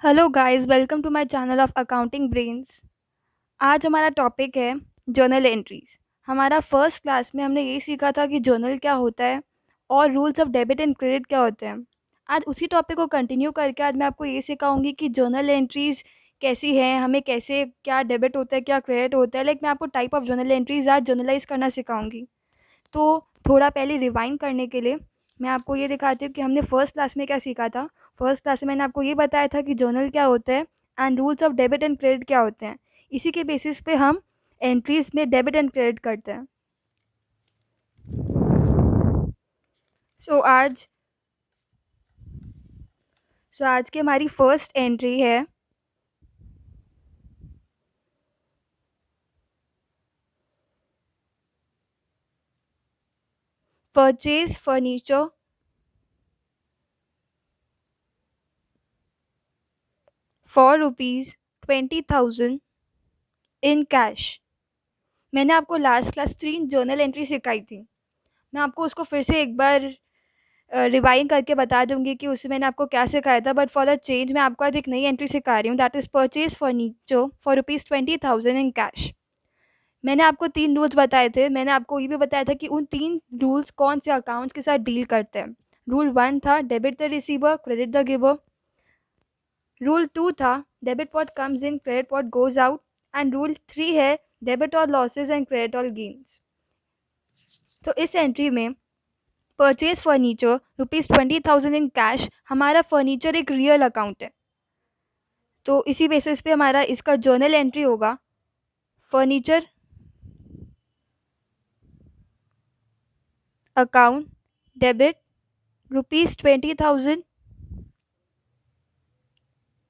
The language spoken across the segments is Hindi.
Hello guys, welcome to my channel of accounting brains. आज हमारा टॉपिक है जर्नल एंट्रीज। हमारा फर्स्ट क्लास में हमने ये सीखा था कि जर्नल क्या होता है और rules of debit and credit क्या होते हैं। आज उसी टॉपिक को कंटिन्यू करके आज मैं आपको ये सिखाऊंगी कि जर्नल एंट्रीज कैसी हैं, हमें कैसे क्या डेबिट होता है, क्या क्रेडिट होता है। मैं आपको टाइप ऑफ जर्नल एंट्रीज आज जर्नलाइज करना सिखाऊंगी। तो थोड़ा पहले रिवाइंड करने के लिए मैं आपको ये दिखाती हूँ कि हमने फर्स्ट क्लास में क्या सीखा था। फर्स्ट क्लास में मैंने आपको ये बताया था कि जर्नल क्या होता है and rules of debit and credit क्या होते हैं। इसी के बेसिस पे हम एंट्रीज में डेबिट एंड क्रेडिट करते हैं। सो आज आज की हमारी फर्स्ट एंट्री है purchase furniture for ₹20,000 in cash. मैंने आपको लास्ट क्लास 3 जर्नल एंट्री सिखाई थी। मैं आपको उसको फिर से एक बार रिवाइंड करके बता दूंगी कि उससे मैंने आपको क्या सिखाया था। बट फॉर द चेंज मैं आपको आज एक नई एंट्री सिखा रही हूँ, that is purchase furniture for ₹20,000 in cash. मैंने आपको 3 रूल्स बताए थे। मैंने आपको ये भी बताया था कि उन 3 रूल्स कौन से अकाउंट्स के साथ डील करते हैं। रूल 1 था debit the receiver credit the giver. Rule 2 था debit what comes in credit what goes out. And rule 3 है debit all losses and credit all gains. तो इस एंट्री में परचेज फर्नीचर ₹20,000 इन कैश, हमारा फर्नीचर एक रियल अकाउंट है। तो इसी बेसिस पे हमारा इसका जर्नल एंट्री होगा furniture account debit ₹20,000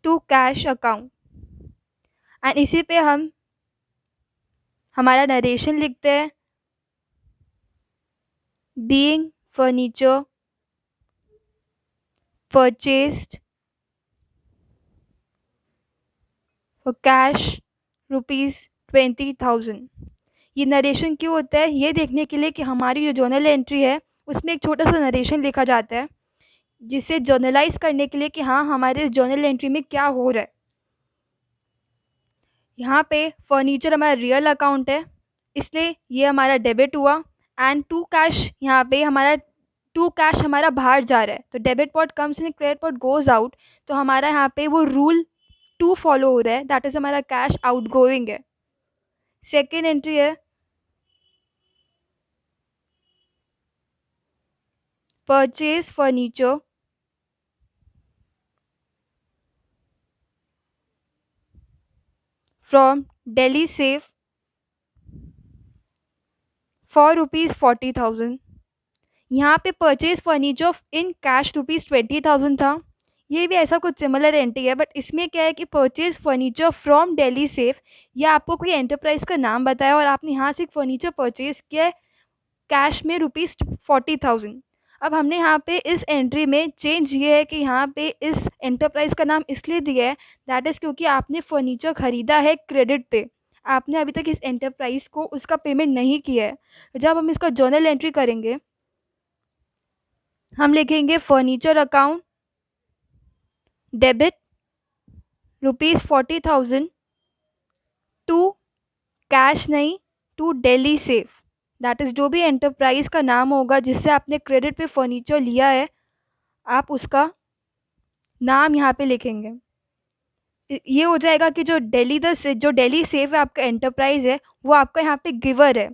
to cash account. And इसी पे हम हमारा नरेशन लिखते हैं being furniture purchased for cash ₹20,000। ये नरेशन क्यों होता है, ये देखने के लिए कि हमारी जो जर्नल एंट्री है उसमें एक छोटा सा नरेशन लिखा जाता है, जिसे जर्नलाइज करने के लिए कि हाँ हमारे इस जर्नल एंट्री में क्या हो रहा है। यहाँ पे फर्नीचर हमारा रियल अकाउंट है, इसलिए ये हमारा डेबिट हुआ। एंड टू कैश, यहाँ पे हमारा टू कैश हमारा बाहर जा रहा है, तो debit pot comes in credit pot goes out. तो हमारा यहाँ पे वो रूल 2 फॉलो हो रहा है, दैट इज़ हमारा कैश आउट गोइंग है। सेकेंड एंट्री है purchase furniture from Delhi safe for ₹40,000। यहाँ पे परचेज फर्नीचर इन कैश ₹20,000 था। ये भी ऐसा कुछ सिमिलर एंट्री है, बट इसमें क्या है कि purchase furniture from Delhi safe, या आपको कोई एंटरप्राइज का नाम बताया और आपने यहाँ से एक फर्नीचर परचेज किया है कैश में ₹40,000। अब हमने यहाँ पे इस एंट्री में चेंज ये है कि यहाँ पे इस एंटरप्राइज का नाम इसलिए दिया है, दैट इज़ क्योंकि आपने फर्नीचर खरीदा है क्रेडिट पे। आपने अभी तक इस एंटरप्राइज को उसका पेमेंट नहीं किया है। जब हम इसका जर्नल एंट्री करेंगे, हम लिखेंगे furniture account debit ₹40,000 to cash नहीं, to Delhi safe. That is जो भी एंटरप्राइज का नाम होगा जिससे आपने क्रेडिट पे फर्नीचर लिया है, आप उसका नाम यहाँ पे लिखेंगे। ये हो जाएगा कि जो दिल्ली सेफ है आपका एंटरप्राइज है, वो आपका यहाँ पे गिवर है।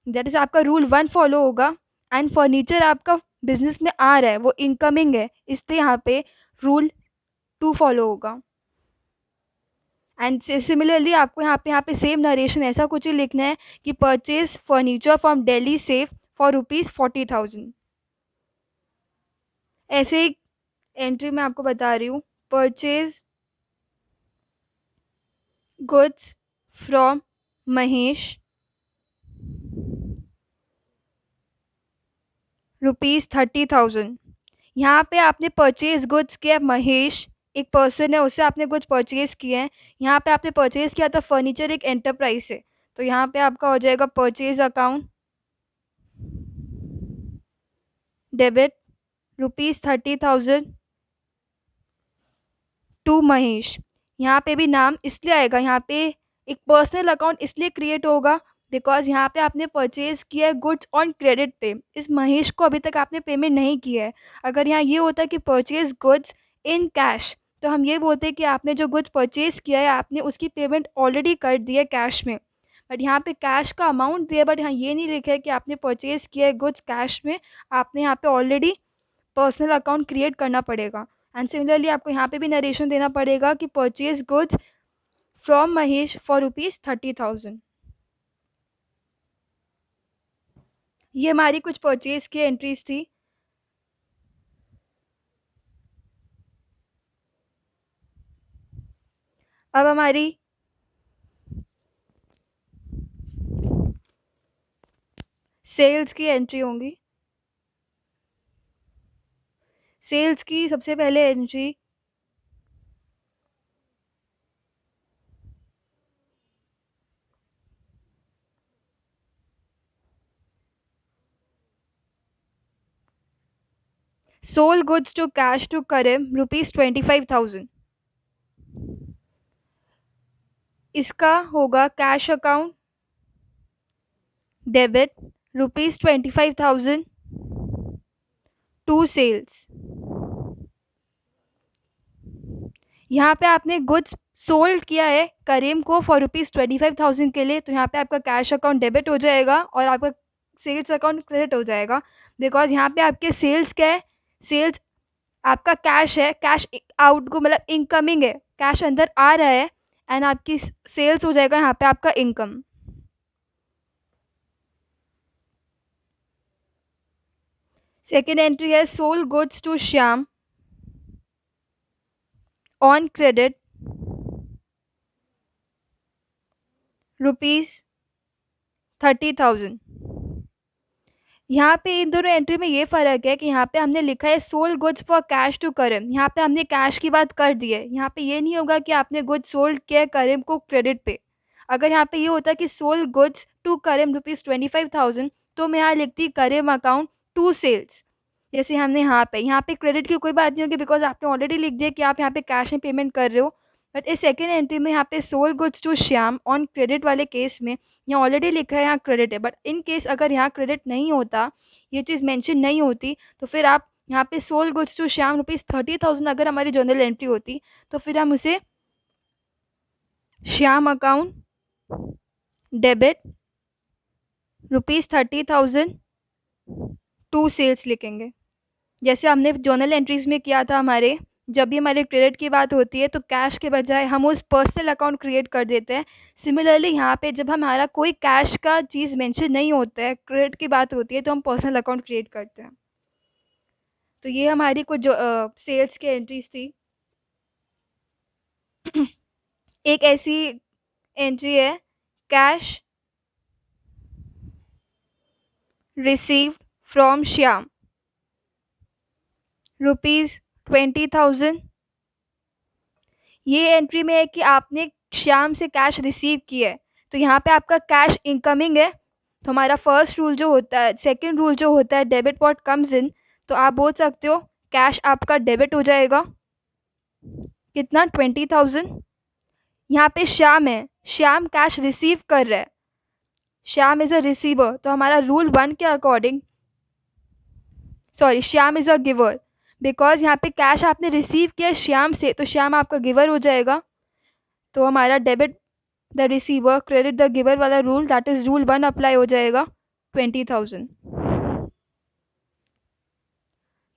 दैट इज़ आपका रूल 1 फॉलो होगा। एंड फर्नीचर आपका बिजनेस में आ रहा है, वो इनकमिंग है, इसलिए यहाँ पे रूल 2 फॉलो होगा। एंड सिमिलरली आपको यहाँ पे सेम नरेशन ऐसा कुछ ही लिखना है कि purchase furniture from Delhi safe for ₹40,000। ऐसे ही एंट्री मैं आपको बता रही हूँ परचेज गुड्स फ्रॉम महेश ₹30,000। यहाँ पे आपने परचेज गुड्स किया, महेश एक पर्सन है, उससे आपने कुछ परचेज किए हैं। यहाँ पे आपने परचेज किया था फर्नीचर एक एंटरप्राइज से, तो यहाँ पे आपका हो जाएगा purchase account debit ₹30,000 to Mahesh. यहाँ पे भी नाम इसलिए आएगा, यहाँ पे एक पर्सनल अकाउंट इसलिए क्रिएट होगा बिकॉज यहाँ पे आपने परचेज किया है गुड्स ऑन क्रेडिट पे। इस महेश को अभी तक आपने पेमेंट नहीं किया है। अगर यहाँ ये होता कि परचेज गुड्स इन कैश, तो हम ये बोलते कि आपने जो गुड्स परचेज किया है आपने उसकी पेमेंट ऑलरेडी कर दी है कैश में। बट यहाँ पे कैश का अमाउंट दिया, बट यहाँ ये नहीं लिखा है कि आपने परचेज किया है गुड्स कैश में। आपने यहाँ पे ऑलरेडी पर्सनल अकाउंट क्रिएट करना पड़ेगा। एंड सिमिलरली आपको यहाँ पे भी नरेशन देना पड़ेगा कि purchase goods from Mahesh for ₹30,000। ये हमारी कुछ परचेज की एंट्रीज थी। अब हमारी सेल्स की एंट्री होंगी। सेल्स की सबसे पहले entry sold goods to cash to Karim ₹25,000। इसका होगा cash account debit ₹25,000 to sales. यहाँ पे आपने गुड्स सोल्ड किया है करीम को फॉर ₹25,000 के लिए, तो यहाँ पे आपका कैश अकाउंट डेबिट हो जाएगा और आपका सेल्स अकाउंट क्रेडिट हो जाएगा। बिकॉज यहाँ पे आपके सेल्स क्या है, सेल्स आपका कैश है, कैश आउट को मतलब इनकमिंग है, कैश अंदर आ रहा है एंड आपकी सेल्स हो जाएगा यहाँ पे आपका इनकम। सेकेंड एंट्री है sold goods to Shyam on credit ₹30,000। यहाँ पे इन दोनों एंट्री में ये फ़र्क है कि यहाँ पे हमने लिखा है sold goods for cash to Karim. यहाँ पे हमने कैश की बात कर दी है। यहाँ पे ये नहीं होगा कि आपने गुड्स सोल्ड किया करीम को क्रेडिट पे। अगर यहाँ पे ये होता कि सोल्ड गुड्स टू करीम ₹25,000, तो मैं यहाँ लिखती करीम अकाउंट टू सेल्स। जैसे हमने यहाँ पे क्रेडिट की कोई बात नहीं होगी बिकॉज आपने ऑलरेडी लिख दिया कि आप यहाँ पे कैश में पेमेंट कर रहे हो। बट इस सेकेंड एंट्री में यहाँ पे sold goods to Shyam on credit वाले केस में यहाँ ऑलरेडी लिखा है यहाँ क्रेडिट है। बट इन केस अगर यहाँ क्रेडिट नहीं होता, ये चीज़ मेंशन नहीं होती, तो फिर आप यहाँ पे सोल्ड गुड्स टू श्याम ₹30,000 अगर हमारी जर्नल एंट्री होती, तो फिर हम उसे Shyam account debit ₹30,000 to sales लिखेंगे। जैसे हमने जर्नल एंट्रीज में किया था, हमारे जब भी हमारे क्रेडिट की बात होती है तो कैश के बजाय हम उस पर्सनल अकाउंट क्रिएट कर देते हैं। सिमिलरली यहाँ पे जब हमारा कोई कैश का चीज़ मेंशन नहीं होता है, क्रेडिट की बात होती है, तो हम पर्सनल अकाउंट क्रिएट करते हैं। तो ये हमारी कुछ जो सेल्स की एंट्रीज थी। एक ऐसी एंट्री है कैश रिसीव्ड फ्रॉम श्याम ₹20,000। ये एंट्री में है कि आपने श्याम से कैश रिसीव किया है, तो यहाँ पे आपका कैश इनकमिंग है। तो हमारा फर्स्ट रूल जो होता है, सेकंड रूल जो होता है डेबिट व्हाट कम्स इन, तो आप बोल सकते हो कैश आपका डेबिट हो जाएगा। कितना? 20,000। यहाँ पे श्याम है, श्याम कैश रिसीव कर रहा है, श्याम इज़ अ रिसीवर, तो हमारा रूल 1 के according, sorry, Shyam is a giver, because यहाँ पे कैश आपने रिसीव किया श्याम से, तो श्याम आपका गिवर हो जाएगा। तो हमारा debit the receiver credit the giver वाला rule, that is rule 1 apply हो जाएगा 20,000।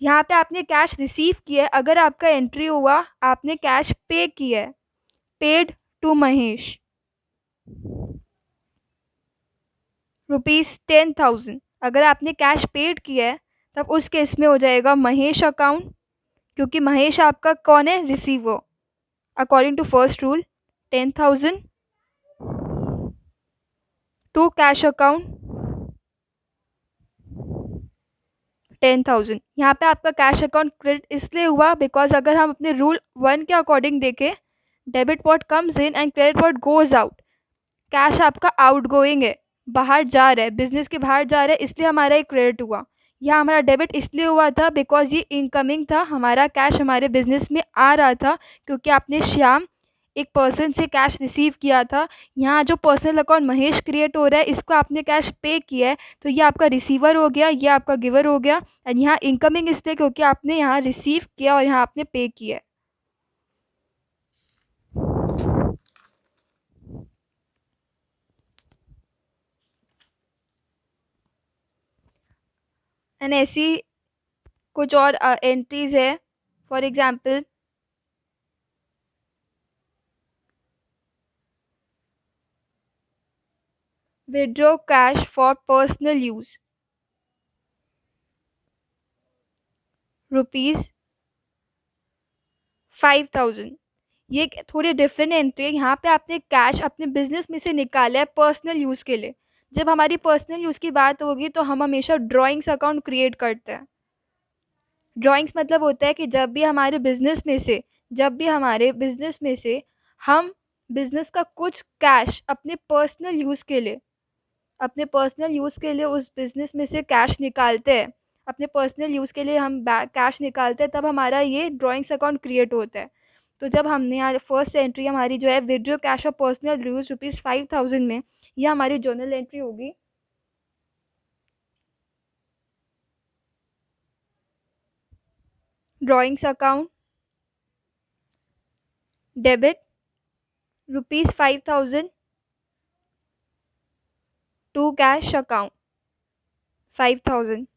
यहाँ पे आपने कैश रिसीव किया है, अगर आपका एंट्री हुआ आपने कैश पे किया है, पेड टू महेश ₹10,000। अगर आपने कैश पेड किया है तब उस केस में हो जाएगा महेश अकाउंट, क्योंकि महेश आपका कौन है? Receiver. According to first rule 10,000 to cash account 10,000। यहाँ पे आपका कैश अकाउंट क्रेडिट इसलिए हुआ बिकॉज अगर हम अपने रूल 1 के अकॉर्डिंग देखें, debit what comes in and credit what goes out, cash आपका आउट गोइंग है, बाहर जा रहा है, बिजनेस के बाहर जा रहा है, इसलिए हमारा एक क्रेडिट हुआ। यहाँ हमारा डेबिट इसलिए हुआ था बिकॉज ये इनकमिंग था, हमारा कैश हमारे बिजनेस में आ रहा था क्योंकि आपने श्याम एक पर्सन से कैश रिसीव किया था। यहाँ जो पर्सनल अकाउंट महेश क्रिएट हो रहा है इसको आपने कैश पे किया है, तो ये आपका रिसीवर हो गया, ये आपका गिवर हो गया। एंड यहाँ इनकमिंग इसलिए क्योंकि आपने यहाँ रिसीव किया और यहाँ आपने पे किया है। एंड ऐसी कुछ और एंट्रीज है, for example withdraw cash for personal use ₹5,000। ये एक थोड़ी डिफरेंट एंट्री है। यहाँ पे आपने कैश अपने बिजनेस में से निकाला है पर्सनल यूज़ के लिए। जब हमारी पर्सनल यूज़ की बात होगी तो हम हमेशा ड्राइंग्स अकाउंट क्रिएट करते हैं। ड्राइंग्स मतलब होता है कि जब भी हमारे बिजनेस में से हम बिजनेस का कुछ कैश अपने पर्सनल यूज़ के लिए उस बिज़नेस में से कैश निकालते हैं, अपने पर्सनल यूज़ के लिए हम कैश निकालते हैं, तब हमारा ये ड्राइंग्स अकाउंट क्रिएट होता है। तो जब हमने यहाँ फर्स्ट एंट्री हमारी जो है withdraw cash of personal use ₹5,000 में, यह हमारी जर्नल एंट्री होगी। Drawings account debit ₹5,000 to cash account 5,000।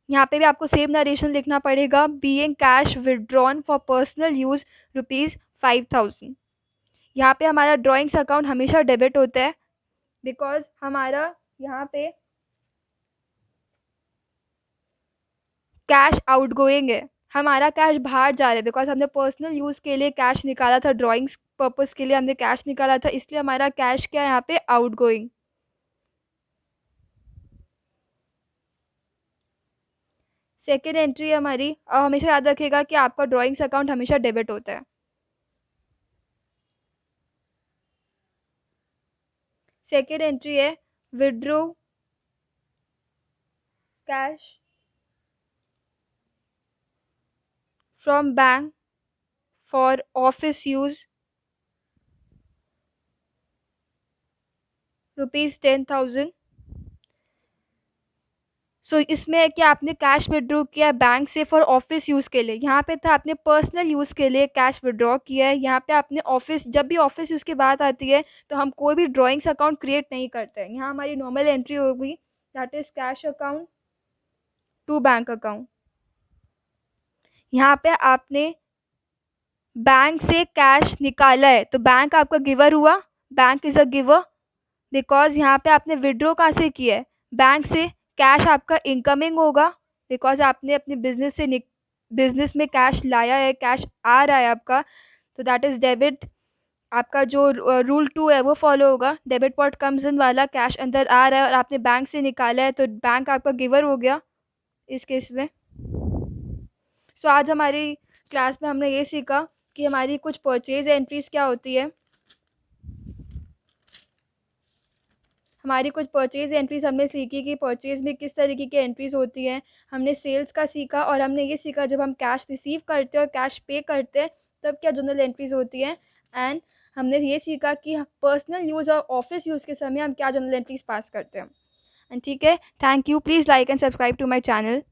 यहाँ पे भी आपको सेम नरेशन लिखना पड़ेगा, being cash withdrawn for personal use ₹5,000। यहाँ पे हमारा ड्राइंग्स अकाउंट हमेशा डेबिट होता है बिकॉज हमारा यहाँ पे कैश आउटगोइंग है, हमारा कैश बाहर जा रहा है बिकॉज हमने पर्सनल यूज़ के लिए कैश निकाला था, ड्राइंग्स पर्पज़ के लिए हमने कैश निकाला था, इसलिए हमारा कैश क्या है यहाँ पे आउटगोइंग। सेकेंड एंट्री हमारी, और हमेशा याद रखिएगा कि आपका ड्राइंग्स अकाउंट हमेशा डेबिट होता है। सेकेंड एंट्री है withdraw cash from bank for office use ₹10,000। सो इसमें है कि आपने कैश विड्रॉ किया बैंक से फॉर ऑफिस यूज़ के लिए। यहाँ पे था आपने पर्सनल यूज़ के लिए कैश विड्रॉ किया है, यहाँ पे आपने ऑफिस, जब भी ऑफिस यूज़ की बात आती है तो हम कोई भी ड्राइंग्स अकाउंट क्रिएट नहीं करते हैं। यहाँ हमारी नॉर्मल एंट्री होगी, that is cash account to bank account. यहाँ पे आपने बैंक से कैश निकाला है तो बैंक आपका गिवर हुआ, bank is a giver because यहाँ पे आपने विड्रॉ कहाँ से किया है, बैंक से। कैश आपका इनकमिंग होगा बिकॉज आपने अपने बिजनेस में कैश लाया है, कैश आ रहा है आपका, तो दैट इज़ डेबिट। आपका जो रूल 2 है वो फॉलो होगा, डेबिट व्हाट कम्स इन वाला, कैश अंदर आ रहा है और आपने बैंक से निकाला है तो बैंक आपका गिवर हो गया इस केस में। सो आज हमारी क्लास में हमने ये सीखा कि हमारी कुछ परचेज एंट्रीज क्या होती है। हमारी कुछ परचेज एंट्रीज हमने सीखी कि परचेज में किस तरीके की एंट्रीज होती हैं। हमने सेल्स का सीखा और हमने ये सीखा जब हम कैश रिसीव करते हैं और कैश पे करते हैं तब क्या जर्नल एंट्रीज होती हैं। एंड हमने ये सीखा कि पर्सनल यूज़ और ऑफिस यूज़ के समय हम क्या जर्नल एंट्रीज पास करते हैं। एंड ठीक है, thank you, please like and subscribe to my channel.